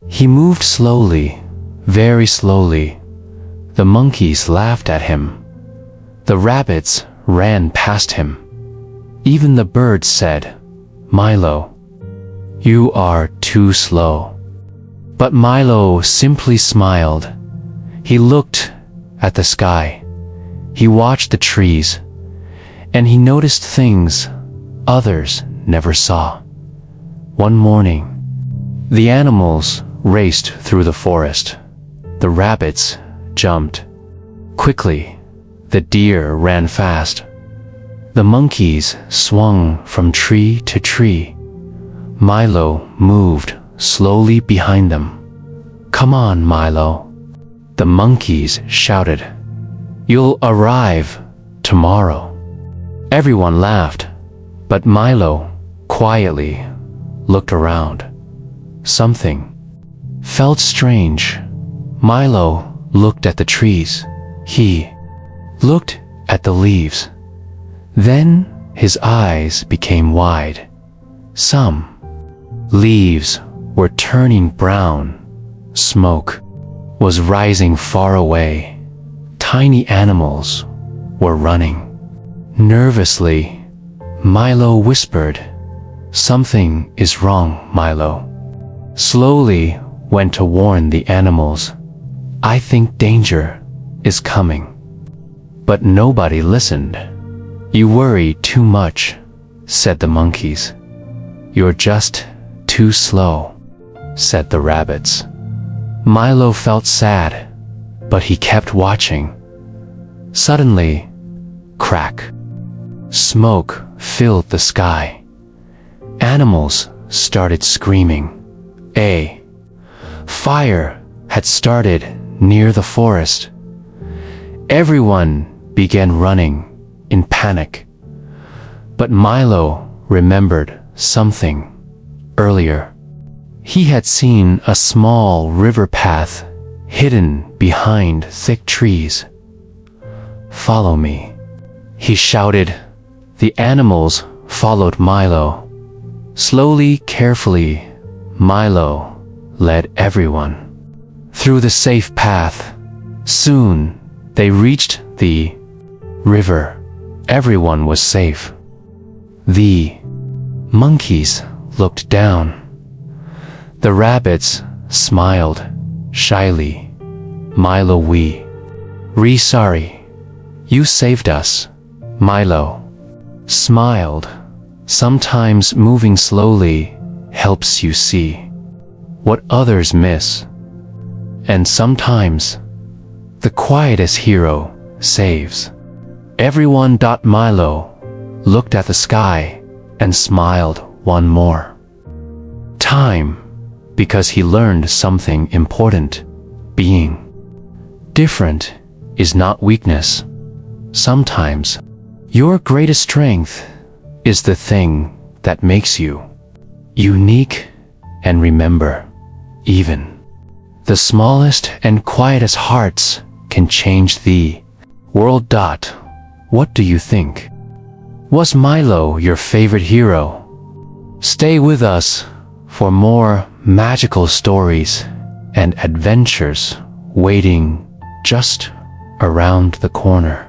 He moved slowly, very slowly. The monkeys laughed at him. The rabbits ran past him. Even the birds said, "Milo, you are too slow." But Milo simply smiled. He looked at the sky. He watched the trees, and he noticed things others never saw. One morning, the animals raced through the forest. The rabbits jumped quickly. The deer ran fast. The monkeys swung from tree to tree. Milo moved slowly behind them. "Come on, Milo," the monkeys shouted. "You'll arrive tomorrow." Everyone laughed, but Milo quietly looked around. Something felt strange. Milo looked at the trees. He looked at the leaves. Then his eyes became wide. Some leaves were turning brown. Smoke was rising far away. Tiny animals were running. Nervously, Milo whispered, "Something is wrong, Milo." Slowly went to warn the animals, "I think danger is coming." But nobody listened. "You worry too much," said the monkeys. "You're just too slow," said the rabbits. Milo felt sad, but he kept watching. Suddenly, crack! Smoke filled the sky. Animals started screaming. A fire had started near the forest. Everyone began running in panic. But Milo remembered something earlier. He had seen a small river path hidden behind thick trees. "Follow me," he shouted. The animals followed Milo. Slowly, carefully, Milo led everyone through the safe path. Soon, they reached the river. Everyone was safe. The monkeys looked down. The rabbits smiled shyly. "Milo, we sorry. You saved us." Milo smiled. Sometimes moving slowly helps you see what others miss. And sometimes the quietest hero saves. Everyone. Milo looked at the sky and smiled one more time, because he learned something important. Being different is not weakness. Sometimes your greatest strength is the thing that makes you unique. And remember, even the smallest and quietest hearts can change the world. What do you think? Was Milo your favorite hero? Stay with us for more magical stories and adventures waiting just around the corner.